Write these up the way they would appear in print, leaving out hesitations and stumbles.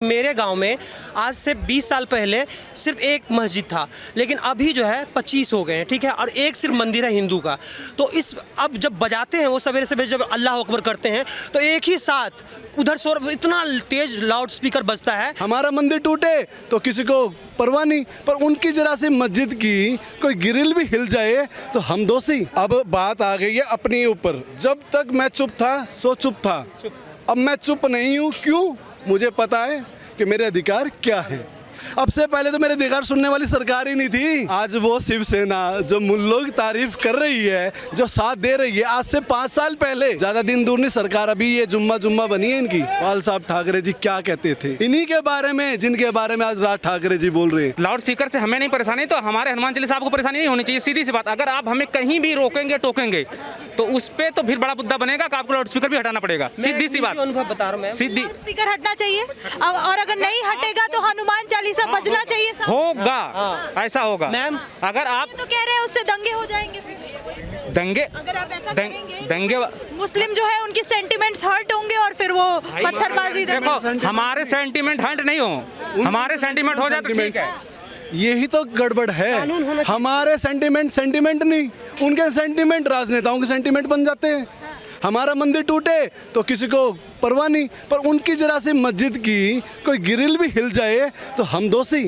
मेरे गांव में आज से 20 साल पहले सिर्फ एक मस्जिद था, लेकिन अभी जो है 25 हो गए हैं, ठीक है। और एक सिर्फ मंदिर है हिंदू का। तो इस अब जब बजाते हैं वो सवेरे सवेरे जब अल्लाह अकबर करते हैं तो एक ही साथ उधर शोर इतना तेज लाउड स्पीकर बजता है। हमारा मंदिर टूटे तो किसी को परवाह नहीं, पर उनकी जरा सी मस्जिद की कोई ग्रिल भी हिल जाए तो हम दोषी। अब बात आ गई है अपने ऊपर। जब तक मैं चुप था सो चुप था, अब मैं चुप नहीं हूँ। क्यों? मुझे पता है कि मेरे अधिकार क्या है। अब से पहले तो मेरे अधिकार सुनने वाली सरकार ही नहीं थी। आज वो शिवसेना जो मुल्लों की तारीफ कर रही है, जो साथ दे रही है, आज से 5 साल पहले, ज्यादा दिन दूर नहीं सरकार अभी ये जुम्मा बनी है इनकी। बाल साहब ठाकरे जी क्या कहते थे इन्हीं के बारे में जिनके बारे में आज राज ठाकरे जी बोल रहे हैं। लाउड स्पीकर से हमें नहीं परेशानी तो हमारे हनुमान चालीसा आपको परेशानी नहीं होनी चाहिए। सीधी सी बात, अगर आप हमें कहीं भी रोकेंगे टोकेंगे तो उस पे तो फिर बड़ा मुद्दा बनेगा कि आपको लाउड स्पीकर भी हटाना पड़ेगा। सीधी सी बात, अनुभव बता रहा हूं। सीधी स्पीकर हटना चाहिए और अगर नहीं हटेगा तो हनुमान चालीसा बजना चाहिए। होगा, ऐसा होगा। मैम, अगर आप तो कह रहे हैं उससे दंगे हो जाएंगे। फिर दंगे अगर आप ऐसा करेंगे दंगे मुस्लिम जो है उनकी सेंटिमेंट्स हर्ट होंगे और फिर वो पत्थरबाजी। देखो, हमारे सेंटीमेंट हर्ट नहीं हो, हमारे सेंटीमेंट हो जाए तो ठीक है। यही तो गड़बड़ है। हमारे सेंटिमेंट नहीं, उनके सेंटिमेंट राजनेताओं के सेंटिमेंट बन जाते हैं। हमारा मंदिर टूटे तो किसी को परवाह नहीं, पर उनकी जरा सी मस्जिद की कोई ग्रिल भी हिल जाए तो हम दोषी।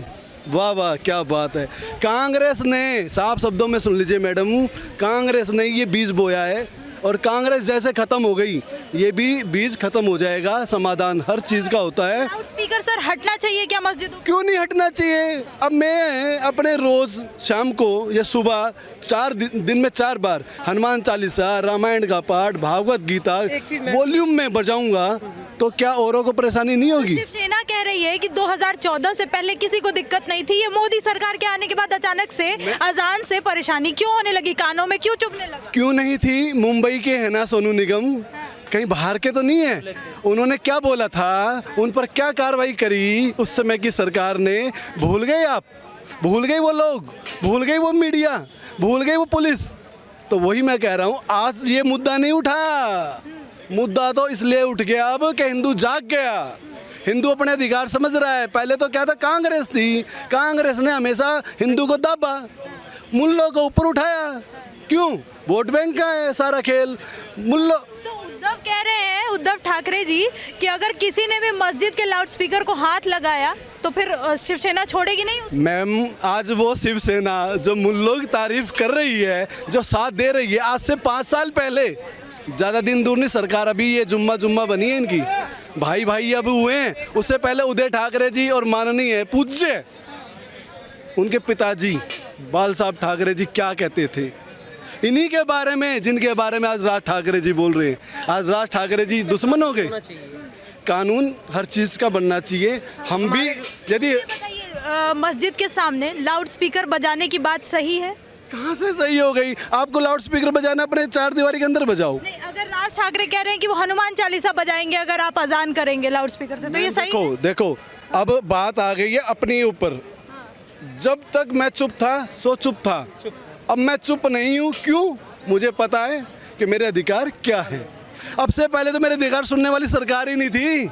वाह वाह, क्या बात है। कांग्रेस ने, साफ शब्दों में सुन लीजिए मैडम, कांग्रेस ने ये बीज बोया है और कांग्रेस जैसे खत्म हो गई ये भी बीज खत्म हो जाएगा। समाधान हर चीज का होता है। लाउड स्पीकर सर हटना चाहिए क्या मस्जिदों? क्यों नहीं हटना चाहिए? अब मैं अपने रोज शाम को या सुबह 4 दिन में 4 बार हनुमान चालीसा, रामायण का पाठ, भागवत गीता वॉल्यूम में बजाऊंगा तो क्या औरों को परेशानी नहीं होगी? शिवसेना कह रही है कि 2014 से पहले किसी को दिक्कत नहीं थी। ये मोदी सरकार के आने के बाद अचानक से अजान से परेशानी क्यों होने लगी? कानों में क्यों चुभने लगा? क्यों नहीं थी? मुंबई के है ना सोनू निगम, कहीं बाहर के तो नहीं है। उन्होंने क्या बोला था, उन पर क्या कार्रवाई करी उस समय की सरकार ने? भूल गए आप? भूल गए वो लोग, भूल गई वो मीडिया, भूल गई वो पुलिस। तो वही मैं कह रहा हूँ, आज ये मुद्दा नहीं उठा। मुद्दा तो इसलिए उठ गया अब कि हिंदू जाग गया, हिंदू अपने अधिकार समझ रहा है। पहले तो क्या था, कांग्रेस थी, कांग्रेस ने हमेशा हिंदू को दाबा, मुल्लों को ऊपर उठाया। क्यों? वोट बैंक का है सारा खेल। मुल्लो तो उद्धव कह रहे हैं, उद्धव ठाकरे जी, कि अगर किसी ने भी मस्जिद के लाउड स्पीकर को हाथ लगाया तो फिर शिवसेना छोड़ेगी नहीं उसको। मैम, आज वो शिवसेना जो मुल्लों की तारीफ कर रही है, जो साथ दे रही है, आज से 5 साल पहले, ज़्यादा दिन दूर नहीं सरकार अभी ये जुम्मा बनी है इनकी। भाई भाई अब हुए हैं। उससे पहले उदय ठाकरे जी और माननीय पूज्य उनके पिताजी बाल साहब ठाकरे जी क्या कहते थे इन्हीं के बारे में जिनके बारे में आज राज ठाकरे जी बोल रहे हैं। आज राज ठाकरे जी दुश्मन हो गए। कानून हर चीज़ का बनना चाहिए। हम भी यदि मस्जिद के सामने लाउड स्पीकर बजाने की बात सही है? कहाँ से सही हो गई? आपको लाउड स्पीकर बजाना अपने 4 दीवारी के अंदर बजाओ। नहीं, अगर राज ठाकरे कह रहे हैं कि वो हनुमान चालीसा बजाएंगे अगर आप अजान करेंगे लाउड स्पीकर से, तो ये सही है? देखो, अब बात आ गई है अपने ऊपर। जब तक मैं चुप था सो चुप था, अब मैं चुप नहीं हूँ। क्यों? मुझे पता है कि मेरे अधिकार क्या है। अब से पहले तो मेरे अधिकार सुनने वाली सरकार ही नहीं थी।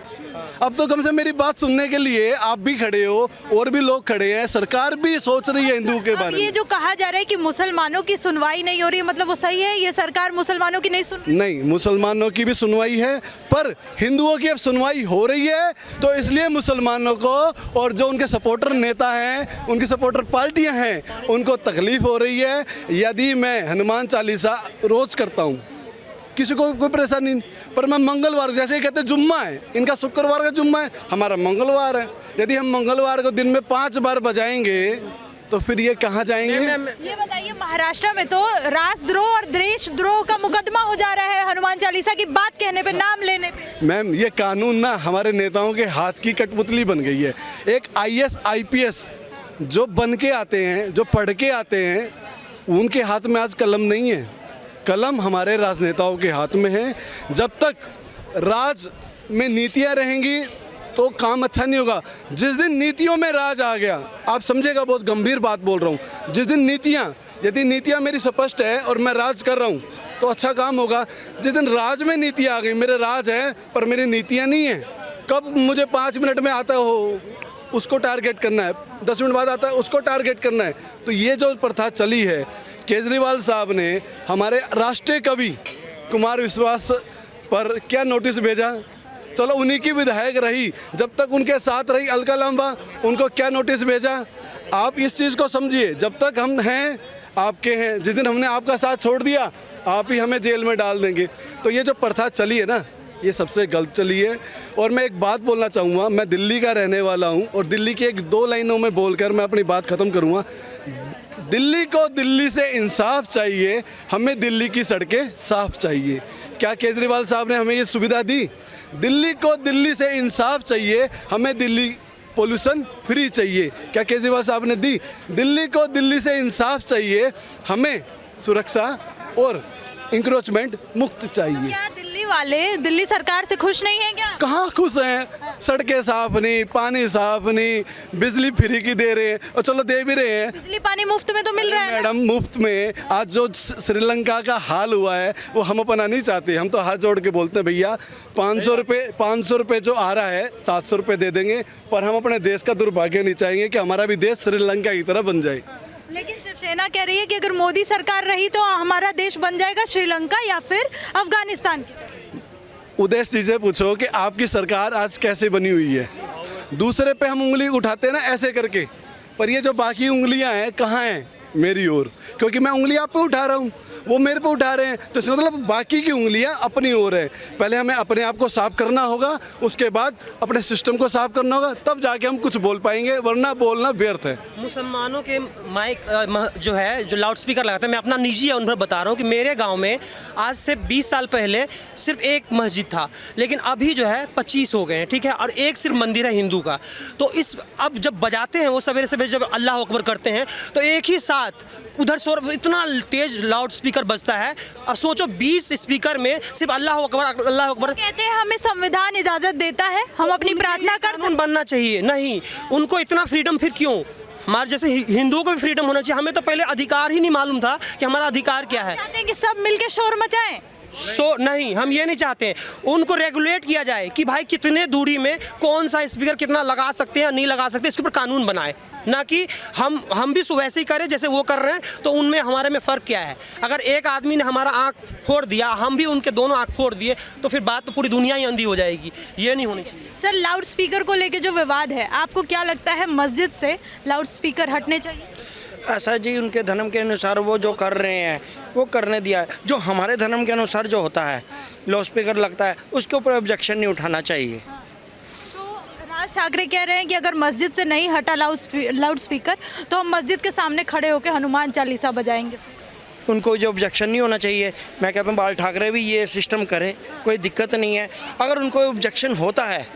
अब तो कम से मेरी बात सुनने के लिए आप भी खड़े हो और भी लोग खड़े हैं। सरकार भी सोच रही है हिंदू के बारे में। ये जो कहा जा रहा है कि मुसलमानों की सुनवाई नहीं हो रही है, मतलब वो सही है? ये सरकार मुसलमानों की नहीं सुन रही? नहीं, मुसलमानों की भी सुनवाई है, पर हिंदुओं की अब सुनवाई हो रही है। तो इसलिए मुसलमानों को और जो उनके सपोर्टर नेता हैं, उनकी सपोर्टर पार्टियां हैं, उनको तकलीफ हो रही है। यदि मैं हनुमान चालीसा रोज करता हूँ, किसी को कोई परेशानी नहीं, पर मैं मंगलवार, जैसे ही कहते जुम्मा है, इनका शुक्रवार का जुम्मा है, हमारा मंगलवार है। यदि हम मंगलवार को दिन में 5 बार बजाएंगे तो फिर ये कहाँ जाएंगे? ये बताइए, महाराष्ट्र में तो राष्ट्रद्रोह और देशद्रोह का मुकदमा हो जा रहा है हनुमान चालीसा की बात कहने पे, नाम लेने पे। मैम, ये कानून ना हमारे नेताओं के हाथ की कठपुतली बन गई है। एक IAS IPS जो बन के आते हैं, जो पढ़ के आते हैं, उनके हाथ में आज कलम नहीं है। कलम हमारे राजनेताओं के हाथ में है। जब तक राज में नीतियां रहेंगी तो काम अच्छा नहीं होगा। जिस दिन नीतियों में राज आ गया, आप समझेगा, बहुत गंभीर बात बोल रहा हूँ, जिस दिन यदि नीतियाँ मेरी स्पष्ट है और मैं राज कर रहा हूँ तो अच्छा काम होगा। जिस दिन राज में नीतियाँ आ गई, मेरे राज है पर मेरी नीतियाँ नहीं है, कब मुझे 5 मिनट में आता हो उसको टारगेट करना है, 10 मिनट बाद आता है उसको टारगेट करना है। तो ये जो प्रथा चली है, केजरीवाल साहब ने हमारे राष्ट्रीय कवि कुमार विश्वास पर क्या नोटिस भेजा? चलो उन्हीं की विधायक रही, जब तक उनके साथ रही अलका लांबा, उनको क्या नोटिस भेजा? आप इस चीज़ को समझिए, जब तक हम हैं आपके हैं, जिस दिन हमने आपका साथ छोड़ दिया आप ही हमें जेल में डाल देंगे। तो ये जो प्रथा चली है ना, ये सबसे गलत चली है। और मैं एक बात बोलना चाहूँगा, मैं दिल्ली का रहने वाला हूँ और दिल्ली की 1-2 लाइनों में बोलकर मैं अपनी बात ख़त्म करूँगा। दिल्ली को दिल्ली से इंसाफ चाहिए, हमें दिल्ली की सड़कें साफ चाहिए। क्या केजरीवाल साहब ने हमें ये सुविधा दी? दिल्ली को दिल्ली से इंसाफ चाहिए, हमें दिल्ली पोल्यूशन फ्री चाहिए। क्या केजरीवाल साहब ने दी? दिल्ली को दिल्ली से इंसाफ चाहिए, हमें सुरक्षा और इंक्रोचमेंट मुक्त चाहिए। क्या दिल्ली वाले दिल्ली सरकार से खुश नहीं है क्या? कहाँ खुश हैं? सड़कें साफ नहीं, पानी साफ नहीं, बिजली फ्री की दे रहे हैं, और चलो दे भी रहे हैं, बिजली पानी मुफ्त में तो मिल रहा है ना? मैडम मुफ्त में। आज जो श्रीलंका का हाल हुआ है वो हम अपना नहीं चाहते। हम तो हाथ जोड़ के बोलते हैं भैया 500 रुपये जो आ रहा है 700 रुपये दे देंगे, पर हम अपने देश का दुर्भाग्य नहीं चाहेंगे कि हमारा भी देश श्रीलंका की तरह बन जाए। लेकिन शिवसेना कह रही है कि अगर मोदी सरकार रही तो हमारा देश बन जाएगा श्रीलंका या फिर अफगानिस्तान की। उद्देश्य जी से पूछो कि आपकी सरकार आज कैसे बनी हुई है। दूसरे पे हम उंगली उठाते हैं ना ऐसे करके, पर ये जो बाकी उंगलियां हैं कहाँ हैं? मेरी ओर, क्योंकि मैं उंगली आप पे उठा रहा हूँ, वो मेरे पे उठा रहे हैं, तो इसका मतलब बाकी की उंगलियां अपनी ओर है। पहले हमें अपने आप को साफ करना होगा, उसके बाद अपने सिस्टम को साफ करना होगा, तब जाके हम कुछ बोल पाएंगे, वरना बोलना व्यर्थ है। मुसलमानों के माइक जो है, जो लाउड स्पीकर लगाते हैं, मैं अपना निजी अनुभव बता रहा हूँ कि मेरे गांव में आज से 20 साल पहले सिर्फ एक मस्जिद था, लेकिन अभी जो है 25 हो गए हैं, ठीक है, और एक सिर्फ मंदिर है हिंदू का। तो इस अब जब बजाते हैं वो सवेरे सवेरे जब अल्लाह अकबर करते हैं तो एक ही साथ उधर शोर, इतना तेज लाउड स्पीकर बजता है। अब सोचो 20 स्पीकर में सिर्फ अल्लाह अकबर अल्लाह अकबर। कहते हैं हमें संविधान इजाजत देता है, हम अपनी प्रार्थना कर कानून बनना चाहिए। नहीं, उनको इतना फ्रीडम फिर क्यों? हमारे जैसे हिंदुओं को भी फ्रीडम होना चाहिए। हमें तो पहले अधिकार ही नहीं मालूम था कि हमारा अधिकार क्या है। चाहते हैं कि सब मिलके शोर मचाएं। नहीं, हम ये नहीं चाहते। उनको रेगुलेट किया जाए कि भाई कितने दूरी में कौन सा स्पीकर कितना लगा सकते हैं या नहीं लगा सकते, इसके ऊपर कानून बनाए, ना कि हम भी वैसे ही करें जैसे वो कर रहे हैं। तो उनमें हमारे में फ़र्क क्या है? अगर एक आदमी ने हमारा आँख फोड़ दिया, हम भी उनके दोनों आँख फोड़ दिए, तो फिर बात तो पूरी दुनिया ही अंधी हो जाएगी। ये नहीं होनी चाहिए। सर, लाउड स्पीकर को लेके जो विवाद है, आपको क्या लगता है मस्जिद से लाउड स्पीकर हटने चाहिए? ऐसा जी, उनके धर्म के अनुसार वो जो कर रहे हैं वो करने दिया है। जो हमारे धर्म के अनुसार जो होता है, लाउड स्पीकर लगता है, उसके ऊपर ऑब्जेक्शन नहीं उठाना चाहिए। तो राज ठाकरे कह रहे हैं कि अगर मस्जिद से नहीं हटा लाउड स्पीकर तो हम मस्जिद के सामने खड़े होकर हनुमान चालीसा बजाएंगे। उनको जो ऑब्जेक्शन नहीं होना चाहिए। मैं कहता हूँ बाल ठाकरे भी ये सिस्टम करें, कोई दिक्कत नहीं है। अगर उनको ऑब्जेक्शन होता है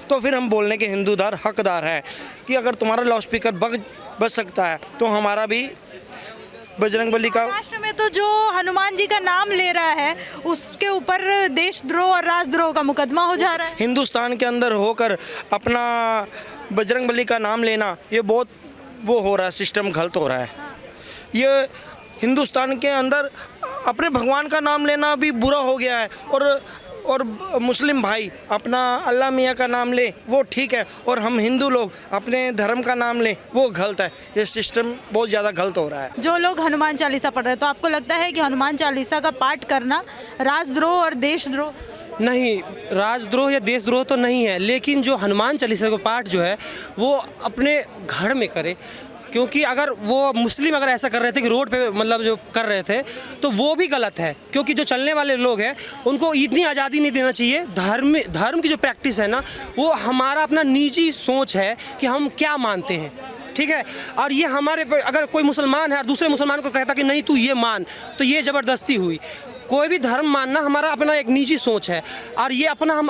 तो फिर हम बोलने के हिंदूदार हकदार हैं कि अगर तुम्हारा लाउड स्पीकर बच सकता है तो हमारा भी बजरंगबली का। महाराष्ट्र में तो जो हनुमान जी का नाम ले रहा है उसके ऊपर देशद्रोह और राजद्रोह का मुकदमा हो जा रहा है। हिंदुस्तान के अंदर होकर अपना बजरंगबली का नाम लेना, ये बहुत वो हो रहा है, सिस्टम गलत हो रहा है। ये हिंदुस्तान के अंदर अपने भगवान का नाम लेना भी बुरा हो गया है। और मुस्लिम भाई अपना अल्लाह मियाँ का नाम ले वो ठीक है, और हम हिंदू लोग अपने धर्म का नाम लें वो गलत है। ये सिस्टम बहुत ज़्यादा गलत हो रहा है। जो लोग हनुमान चालीसा पढ़ रहे हैं, तो आपको लगता है कि हनुमान चालीसा का पाठ करना राजद्रोह और देशद्रोह? नहीं, राजद्रोह या देशद्रोह तो नहीं है, लेकिन जो हनुमान चालीसा का पाठ जो है वो अपने घर में करे। क्योंकि अगर वो मुस्लिम अगर ऐसा कर रहे थे कि रोड पे मतलब जो कर रहे थे, तो वो भी गलत है। क्योंकि जो चलने वाले लोग हैं उनको इतनी आज़ादी नहीं देना चाहिए। धर्म की जो प्रैक्टिस है ना, वो हमारा अपना निजी सोच है कि हम क्या मानते हैं, ठीक है। और ये हमारे अगर कोई मुसलमान है और दूसरे मुसलमान को कहता कि नहीं तू ये मान, तो ये ज़बरदस्ती हुई। कोई भी धर्म मानना हमारा अपना एक निजी सोच है, और ये अपना हम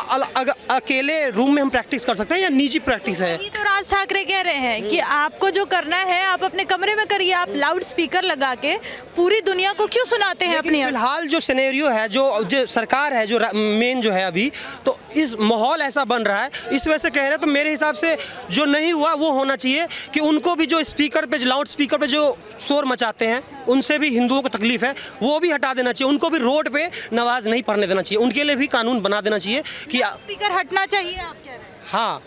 अकेले रूम में हम प्रैक्टिस कर सकते हैं या निजी प्रैक्टिस है। ये तो राज ठाकरे कह रहे हैं कि आपको जो करना है आप अपने कमरे में करिए, आप लाउड स्पीकर लगा के पूरी दुनिया को क्यों सुनाते हैं अपनी? फिलहाल जो सिनेरियो है, जो सरकार है, जो मेन जो है अभी, तो इस माहौल ऐसा बन रहा है, इस वजह से कह रहे हैं। तो मेरे हिसाब से जो नहीं हुआ वो होना चाहिए कि उनको भी जो स्पीकर पे, लाउड स्पीकर पे जो शोर मचाते हैं, उनसे भी हिंदुओं को तकलीफ है, वो भी हटा देना चाहिए। उनको भी रोड पे नमाज नहीं पढ़ने देना चाहिए। उनके लिए भी कानून बना देना चाहिए कि स्पीकर हटना चाहिए, आप कह रहे हैं? हाँ,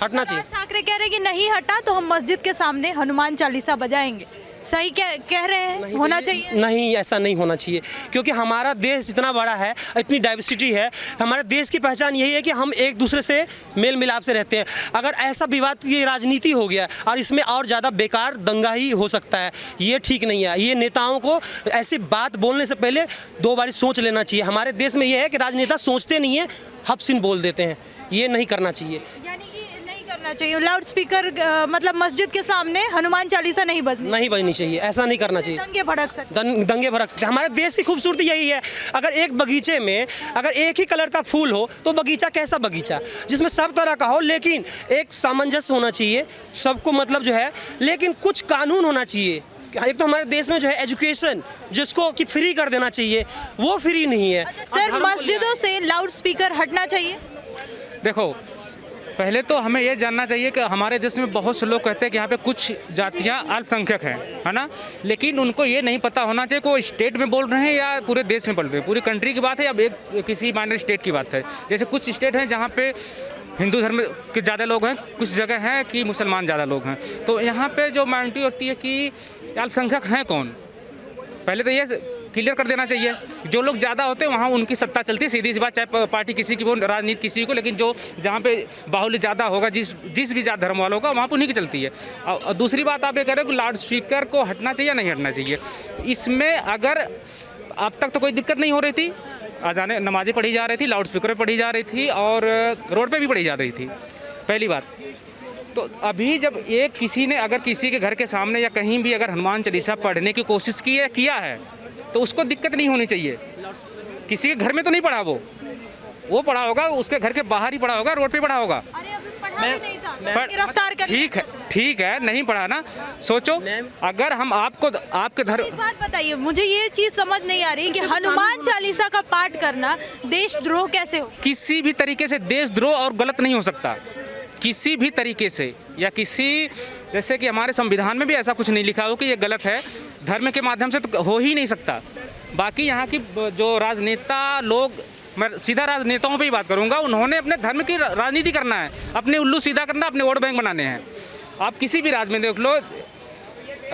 हटना चाहिए। राज ठाकरे कह रहे हैं कि नहीं हटा तो हम मस्जिद के सामने हनुमान चालीसा बजाएंगे, सही कह रहे हैं? होना चाहिए? नहीं, ऐसा नहीं होना चाहिए, क्योंकि हमारा देश इतना बड़ा है, इतनी डाइवर्सिटी है। हमारे देश की पहचान यही है कि हम एक दूसरे से मेल मिलाप से रहते हैं। अगर ऐसा विवाद की राजनीति हो गया और इसमें और ज़्यादा बेकार दंगा ही हो सकता है, ये ठीक नहीं है। ये नेताओं को ऐसी बात बोलने से पहले 2 बार सोच लेना चाहिए। हमारे देश में ये है कि राजनेता सोचते नहीं है, हफ्सिन बोल देते हैं। ये नहीं करना चाहिए। यानी कि नहीं करना चाहिए लाउड स्पीकर, मतलब मस्जिद के सामने हनुमान चालीसा नहीं बजनी चाहिए, ऐसा नहीं करना चाहिए। दंगे भड़क सकते। दंगे भड़क सकते हैं। हमारे देश की खूबसूरती यही है। अगर एक बगीचे में अगर एक ही कलर का फूल हो तो बगीचा कैसा बगीचा, जिसमें सब तरह का हो, लेकिन एक सामंजस्य होना चाहिए सबको, मतलब जो है, लेकिन कुछ कानून होना चाहिए। एक तो हमारे देश में जो है एजुकेशन, जिसको कि फ्री कर देना चाहिए, वो फ्री नहीं है। सर, मस्जिदों से लाउड स्पीकर हटना चाहिए? देखो, पहले तो हमें ये जानना चाहिए कि हमारे देश में बहुत से लोग कहते हैं कि यहाँ पे कुछ जातियाँ अल्पसंख्यक हैं, है ना, लेकिन उनको ये नहीं पता होना चाहिए कि वो स्टेट में बोल रहे हैं या पूरे देश में बोल रहे हैं। पूरी कंट्री की बात है या एक किसी माइनर स्टेट की बात है। जैसे कुछ स्टेट हैं जहाँ पे हिंदू धर्म के ज़्यादा लोग हैं, कुछ जगह हैं कि मुसलमान ज़्यादा लोग हैं। तो यहाँ पे जो माइनॉरिटी होती है कि अल्पसंख्यक हैं कौन, पहले तो ये क्लियर कर देना चाहिए। जो लोग ज़्यादा होते हैं वहाँ उनकी सत्ता चलती है, सीधी सी बात, चाहे पार्टी किसी की हो, राजनीति किसी को, लेकिन जो जहाँ पे बाहुल्य ज़्यादा होगा, जिस भी जात धर्म वाला होगा, वहाँ पर उन्हीं की चलती है। और दूसरी बात आप ये कह रहे हो कि लाउड स्पीकर को हटना चाहिए या नहीं हटना चाहिए। इसमें अगर अब तक तो कोई दिक्कत नहीं हो रही थी, अजाने नमाज़ें पढ़ी जा रही थी, लाउड स्पीकर पर पढ़ी जा रही थी और रोड पर भी पढ़ी जा रही थी, पहली बात। तो अभी जब एक किसी ने अगर किसी के घर के सामने या कहीं भी अगर हनुमान चालीसा पढ़ने की कोशिश किया है तो उसको दिक्कत नहीं होनी चाहिए। किसी के घर में तो नहीं पढ़ा, वो पढ़ा होगा, उसके घर के बाहर ही पढ़ा होगा, रोड पे पढ़ा होगा। अरे अभी पढ़ा भी नहीं था, तो गिरफ्तार कर लिया। ठीक है, नहीं पढ़ा ना, सोचो अगर हम आपके धर्म। एक बात बताइए, मुझे ये चीज समझ नहीं आ रही कि हनुमान चालीसा का पाठ करना देशद्रोह कैसे हो? किसी भी तरीके से देशद्रोह और गलत नहीं हो सकता, किसी भी तरीके से, या किसी, जैसे कि हमारे संविधान में भी ऐसा कुछ नहीं लिखा हो कि ये गलत है, धर्म के माध्यम से तो हो ही नहीं सकता। बाकी यहाँ की जो राजनेता लोग, मैं सीधा राजनेताओं पे ही बात करूँगा, उन्होंने अपने धर्म की राजनीति करना है, अपने उल्लू सीधा करना, अपने वोट बैंक बनाने हैं। आप किसी भी राज्य में देख लो,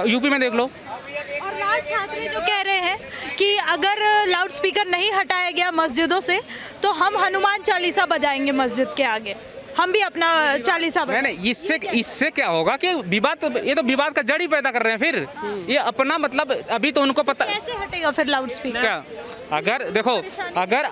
यूपी में देख लो। और राज ठाकरे जो कह रहे हैं कि अगर लाउड स्पीकर नहीं हटाया गया मस्जिदों से तो हम हनुमान चालीसा बजाएंगे मस्जिद के आगे, हम भी अपना चालीसा नहीं, इससे क्या होगा कि विवाद, ये तो विवाद का जड़ ही पैदा कर रहे हैं। फिर ये अपना मतलब, अभी तो उनको पता कैसे हटेगा फिर लाउड स्पीकर? क्या, अगर देखो, अगर